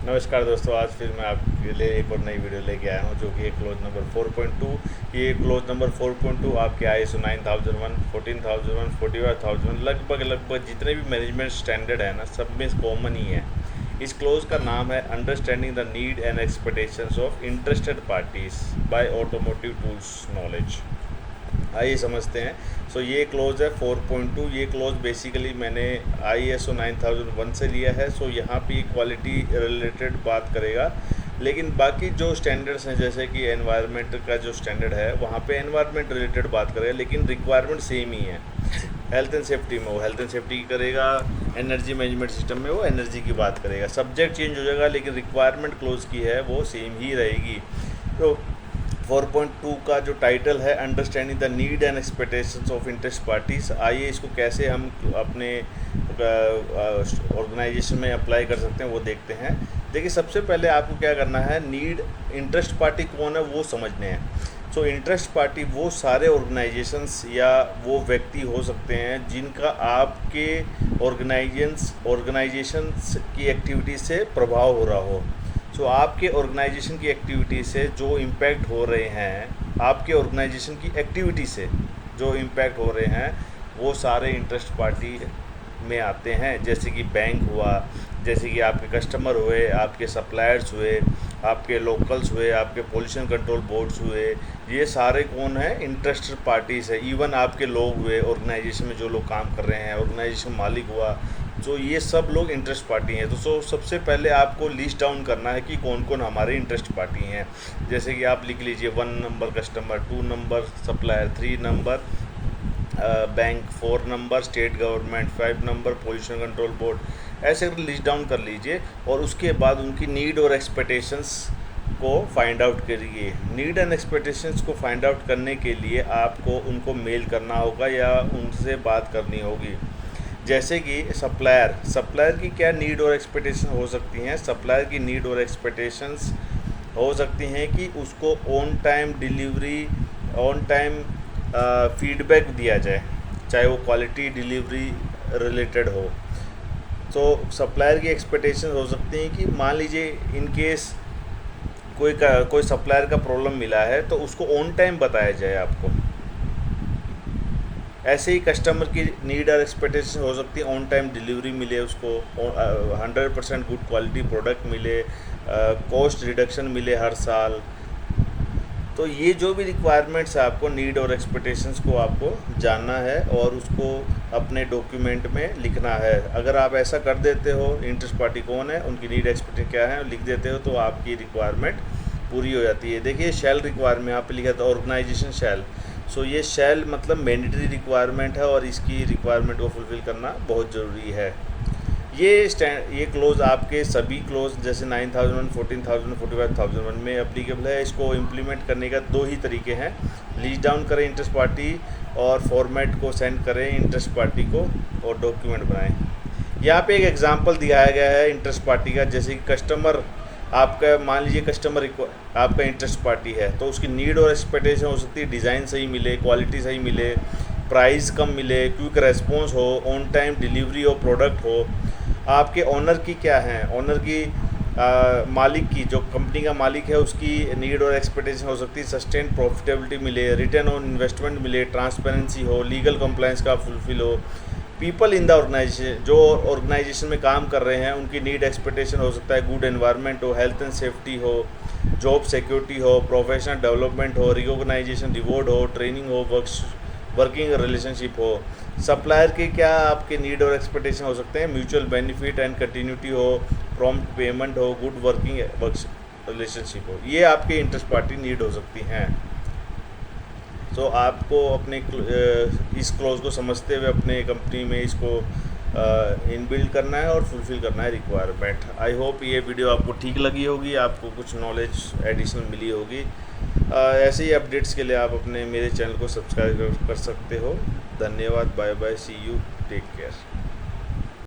नमस्कार दोस्तों, आज फिर मैं आपके लिए एक और नई वीडियो लेके आया हूँ जो कि है क्लोज नंबर 4.2। ये क्लोज नंबर 4.2 आपके ISO 9001, 14001, 45000 लगभग जितने भी मैनेजमेंट स्टैंडर्ड है ना, सब में कॉमन ही है। इस क्लोज का नाम है understanding the need and expectations of interested parties by automotive tools knowledge. आइए समझते हैं। ये क्लोज है 4.2। ये क्लोज बेसिकली मैंने ISO 9001 से लिया है। यहाँ पे क्वालिटी रिलेटेड बात करेगा, लेकिन बाकी जो स्टैंडर्ड्स हैं जैसे कि एनवायरनमेंट का जो स्टैंडर्ड है वहाँ पे एनवायरनमेंट रिलेटेड बात करेगा, लेकिन रिक्वायरमेंट सेम ही है। हेल्थ एंड सेफ्टी में वो हेल्थ एंड सेफ्टी की करेगा, एनर्जी मैनेजमेंट सिस्टम में वो एनर्जी की बात करेगा। सब्जेक्ट चेंज हो जाएगा लेकिन रिक्वायरमेंट क्लोज की है वो सेम ही रहेगी। तो 4.2 का जो टाइटल है understanding the need and expectations of interest parties. आइए इसको कैसे हम अपने ऑर्गेनाइजेशन में अप्लाई कर सकते हैं वो देखते हैं। देखिए, सबसे पहले आपको क्या करना है, नीड इंटरेस्ट पार्टी कौन है वो समझने हैं। इंटरेस्ट पार्टी वो सारे ऑर्गेनाइजेशंस या वो व्यक्ति हो सकते हैं जिनका आपके ऑर्गेनाइजेशंस की एक्टिविटी से प्रभाव हो रहा हो। आपके ऑर्गेनाइजेशन की एक्टिविटी से जो इम्पैक्ट हो रहे हैं, आपके ऑर्गेनाइजेशन की एक्टिविटी से जो इम्पैक्ट हो रहे हैं वो सारे इंटरेस्ट पार्टी में आते हैं। जैसे कि बैंक हुआ, जैसे कि आपके कस्टमर हुए, आपके सप्लायर्स हुए, आपके लोकल्स हुए, आपके पोल्यूशन कंट्रोल बोर्ड्स हुए, ये सारे कौन है, इंटरेस्टेड पार्टीज़ है। इवन आपके लोग हुए, ऑर्गेनाइजेशन में जो लोग काम कर रहे हैं, ऑर्गेनाइजेशन मालिक हुआ, ये सब लोग इंटरेस्ट पार्टी हैं। तो सबसे पहले आपको लिस्ट डाउन करना है कि कौन कौन हमारे इंटरेस्ट पार्टी हैं। जैसे कि आप लिख लीजिए 1 number customer, 2 number supplier, 3 number bank, 4 number state government, 5 number pollution control board. ऐसे लिस्ट डाउन कर लीजिए और उसके बाद उनकी नीड और एक्सपेक्टेशंस को फाइंड आउट करिए। नीड एंड एक्सपेक्टेशंस को फाइंड आउट करने के लिए आपको उनको मेल करना होगा या उनसे बात करनी होगी। जैसे कि सप्लायर की क्या नीड और एक्सपेक्टेशन हो सकती हैं। सप्लायर की नीड और एक्सपेक्टेशंस हो सकती हैं कि उसको on time delivery, on time feedback दिया जाए, चाहे वो क्वालिटी डिलीवरी रिलेटेड हो। सप्लायर की एक्सपेक्टेशन हो सकती हैं कि मान लीजिए इन केस कोई सप्लायर का प्रॉब्लम मिला है तो उसको ऑन टाइम बताया जाए आपको। ऐसे ही कस्टमर की नीड और एक्सपेक्टेशन हो सकती है ऑन टाइम डिलीवरी मिले, उसको 100% गुड क्वालिटी प्रोडक्ट मिले, कॉस्ट रिडक्शन मिले हर साल। तो ये जो भी रिक्वायरमेंट्स है आपको नीड और एक्सपेक्टेशंस को आपको जानना है और उसको अपने डॉक्यूमेंट में लिखना है। अगर आप ऐसा कर देते हो, इंटरेस्ट पार्टी कौन है, उनकी नीड एक्सपेक्टेशन क्या है, लिख देते हो तो आपकी रिक्वायरमेंट पूरी हो जाती है। देखिए, शैल रिक्वायरमेंट यहाँ पे लिखा था ऑर्गेनाइजेशन शैल। ये शैल मतलब मैंडेटरी रिक्वायरमेंट है और इसकी रिक्वायरमेंट को फुलफ़िल करना बहुत ज़रूरी है। ये क्लोज आपके सभी क्लोज जैसे 9001, 14000, 45001 में एप्लीकेबल है। इसको इम्प्लीमेंट करने का 2 ही तरीके हैं, लिस्ट डाउन करें इंटरेस्ट पार्टी और फॉर्मेट को सेंड करें इंटरेस्ट पार्टी को और डॉक्यूमेंट बनाएं। यहाँ पे एक एग्जांपल दिखाया गया है इंटरेस्ट पार्टी का। जैसे कि कस्टमर आपका, मान लीजिए कस्टमर आपका इंटरेस्ट पार्टी है तो उसकी नीड और एक्सपेक्टेशन हो सकती है डिज़ाइन सही मिले, क्वालिटी सही मिले, प्राइस कम मिले, क्विक रेस्पॉन्स हो, ऑन टाइम डिलीवरी हो, प्रोडक्ट हो। आपके ओनर की क्या है, ओनर की मालिक की, जो कंपनी का मालिक है उसकी नीड और एक्सपेक्टेशन हो सकती है सस्टेन प्रॉफिटेबिलिटी मिले, रिटर्न ऑन इन्वेस्टमेंट मिले, ट्रांसपेरेंसी हो, लीगल कंप्लायंस का फुलफिल हो। पीपल इन द ऑर्गेनाइजेशन, जो ऑर्गेनाइजेशन में काम कर रहे हैं उनकी नीड एक्सपेक्टेशन हो सकता है गुड एनवायरनमेंट हो, हेल्थ एंड सेफ्टी हो, जॉब सिक्योरिटी हो, प्रोफेशनल डेवलपमेंट हो, रिकॉग्नाइजेशन रिवॉर्ड हो, ट्रेनिंग हो, वर्किंग रिलेशनशिप हो। सप्लायर के क्या आपके नीड और एक्सपेक्टेशन हो सकते हैं, म्यूचुअल बेनिफिट एंड कंटिन्यूटी हो, प्रॉम्प्ट पेमेंट हो, गुड वर्किंग रिलेशनशिप हो। ये आपके इंटरेस्ट पार्टी नीड हो सकती हैं। आपको अपने इस क्लोज को समझते हुए अपने कंपनी में इसको इनबिल्ड करना है और फुलफ़िल करना है रिक्वायरमेंट। आई होप ये वीडियो आपको ठीक लगी होगी, आपको कुछ नॉलेज एडिशनल मिली होगी। ऐसे ही अपडेट्स के लिए आप अपने मेरे चैनल को सब्सक्राइब कर सकते हो। धन्यवाद, bye bye, see you, take care.